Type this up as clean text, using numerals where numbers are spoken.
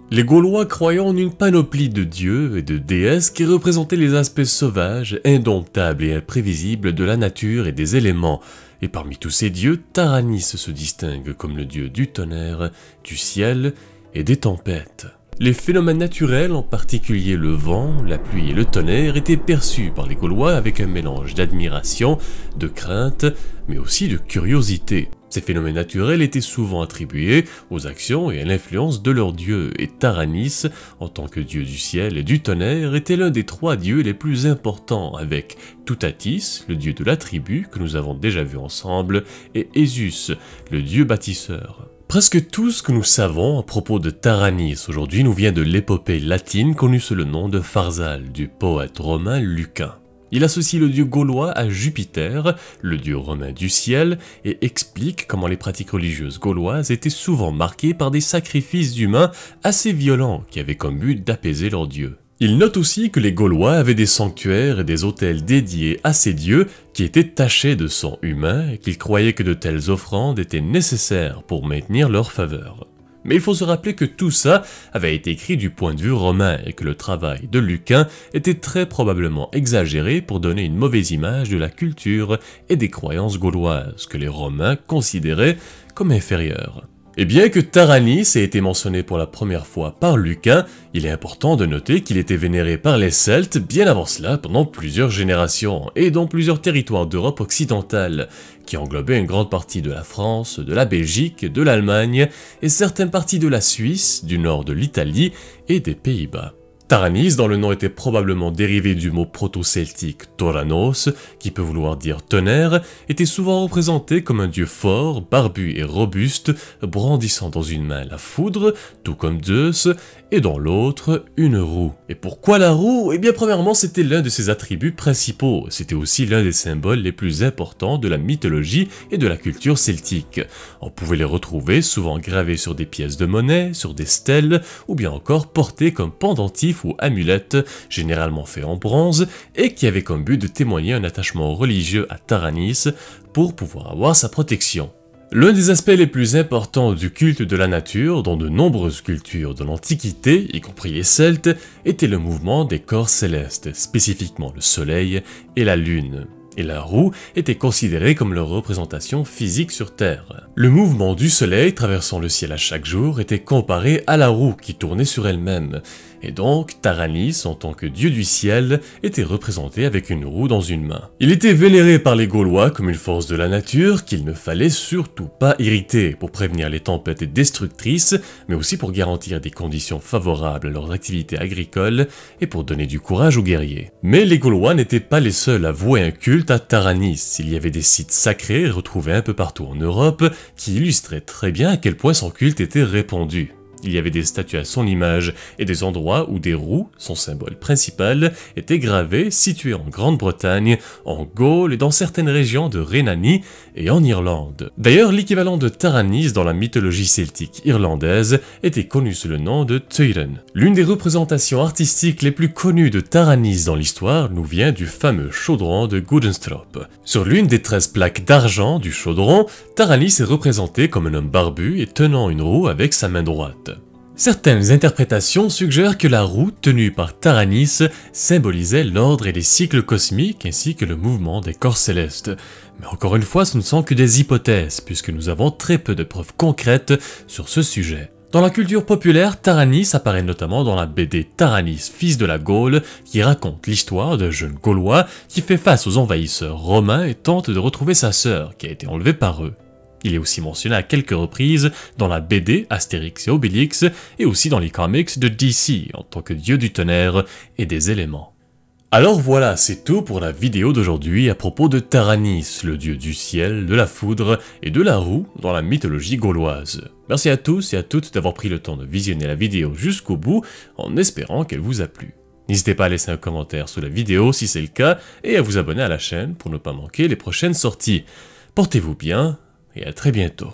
Les Gaulois croyaient en une panoplie de dieux et de déesses qui représentaient les aspects sauvages, indomptables et imprévisibles de la nature et des éléments. Et parmi tous ces dieux, Taranis se distingue comme le dieu du tonnerre, du ciel et des tempêtes. Les phénomènes naturels, en particulier le vent, la pluie et le tonnerre, étaient perçus par les Gaulois avec un mélange d'admiration, de crainte, mais aussi de curiosité. Ces phénomènes naturels étaient souvent attribués aux actions et à l'influence de leurs dieux, et Taranis, en tant que dieu du ciel et du tonnerre, était l'un des 3 dieux les plus importants, avec Toutatis, le dieu de la tribu, que nous avons déjà vu ensemble, et Esus, le dieu bâtisseur. Presque tout ce que nous savons à propos de Taranis aujourd'hui nous vient de l'épopée latine connue sous le nom de Pharsale, du poète romain Lucain. Il associe le dieu gaulois à Jupiter, le dieu romain du ciel, et explique comment les pratiques religieuses gauloises étaient souvent marquées par des sacrifices humains assez violents qui avaient comme but d'apaiser leur dieu. Il note aussi que les Gaulois avaient des sanctuaires et des autels dédiés à ces dieux qui étaient tachés de sang humain et qu'ils croyaient que de telles offrandes étaient nécessaires pour maintenir leur faveur. Mais il faut se rappeler que tout ça avait été écrit du point de vue romain et que le travail de Lucain était très probablement exagéré pour donner une mauvaise image de la culture et des croyances gauloises que les Romains considéraient comme inférieures. Et bien que Taranis ait été mentionné pour la première fois par Lucain, il est important de noter qu'il était vénéré par les Celtes bien avant cela pendant plusieurs générations, et dans plusieurs territoires d'Europe occidentale, qui englobaient une grande partie de la France, de la Belgique, de l'Allemagne, et certaines parties de la Suisse, du nord de l'Italie et des Pays-Bas. Taranis, dont le nom était probablement dérivé du mot proto-celtique Toranos, qui peut vouloir dire tonnerre, était souvent représenté comme un dieu fort, barbu et robuste, brandissant dans une main la foudre, tout comme Zeus, et dans l'autre, une roue. Et pourquoi la roue? Eh bien premièrement, c'était l'un de ses attributs principaux, c'était aussi l'un des symboles les plus importants de la mythologie et de la culture celtique. On pouvait les retrouver souvent gravés sur des pièces de monnaie, sur des stèles, ou bien encore portés comme pendentifs ou amulettes, généralement faits en bronze, et qui avaient comme but de témoigner un attachement religieux à Taranis pour pouvoir avoir sa protection. L'un des aspects les plus importants du culte de la nature dans de nombreuses cultures de l'Antiquité, y compris les Celtes, était le mouvement des corps célestes, spécifiquement le soleil et la lune. Et la roue était considérée comme leur représentation physique sur Terre. Le mouvement du soleil traversant le ciel à chaque jour était comparé à la roue qui tournait sur elle-même, et donc Taranis, en tant que dieu du ciel, était représenté avec une roue dans une main. Il était vénéré par les Gaulois comme une force de la nature qu'il ne fallait surtout pas irriter pour prévenir les tempêtes destructrices, mais aussi pour garantir des conditions favorables à leurs activités agricoles et pour donner du courage aux guerriers. Mais les Gaulois n'étaient pas les seuls à vouer un culte à Taranis. Il y avait des sites sacrés retrouvés un peu partout en Europe qui illustraient très bien à quel point son culte était répandu. Il y avait des statues à son image et des endroits où des roues, son symbole principal, étaient gravées, situées en Grande-Bretagne, en Gaule et dans certaines régions de Rhénanie et en Irlande. D'ailleurs, l'équivalent de Taranis dans la mythologie celtique irlandaise était connu sous le nom de Tuiren. L'une des représentations artistiques les plus connues de Taranis dans l'histoire nous vient du fameux chaudron de Gudenstrop. Sur l'une des 13 plaques d'argent du chaudron, Taranis est représenté comme un homme barbu et tenant une roue avec sa main droite. Certaines interprétations suggèrent que la roue tenue par Taranis symbolisait l'ordre et les cycles cosmiques ainsi que le mouvement des corps célestes. Mais encore une fois, ce ne sont que des hypothèses puisque nous avons très peu de preuves concrètes sur ce sujet. Dans la culture populaire, Taranis apparaît notamment dans la BD Taranis, fils de la Gaule, qui raconte l'histoire d'un jeune Gaulois qui fait face aux envahisseurs romains et tente de retrouver sa sœur qui a été enlevée par eux. Il est aussi mentionné à quelques reprises dans la BD Astérix et Obélix et aussi dans les comics de DC en tant que dieu du tonnerre et des éléments. Alors voilà, c'est tout pour la vidéo d'aujourd'hui à propos de Taranis, le dieu du ciel, de la foudre et de la roue dans la mythologie gauloise. Merci à tous et à toutes d'avoir pris le temps de visionner la vidéo jusqu'au bout en espérant qu'elle vous a plu. N'hésitez pas à laisser un commentaire sous la vidéo si c'est le cas et à vous abonner à la chaîne pour ne pas manquer les prochaines sorties. Portez-vous bien et à très bientôt.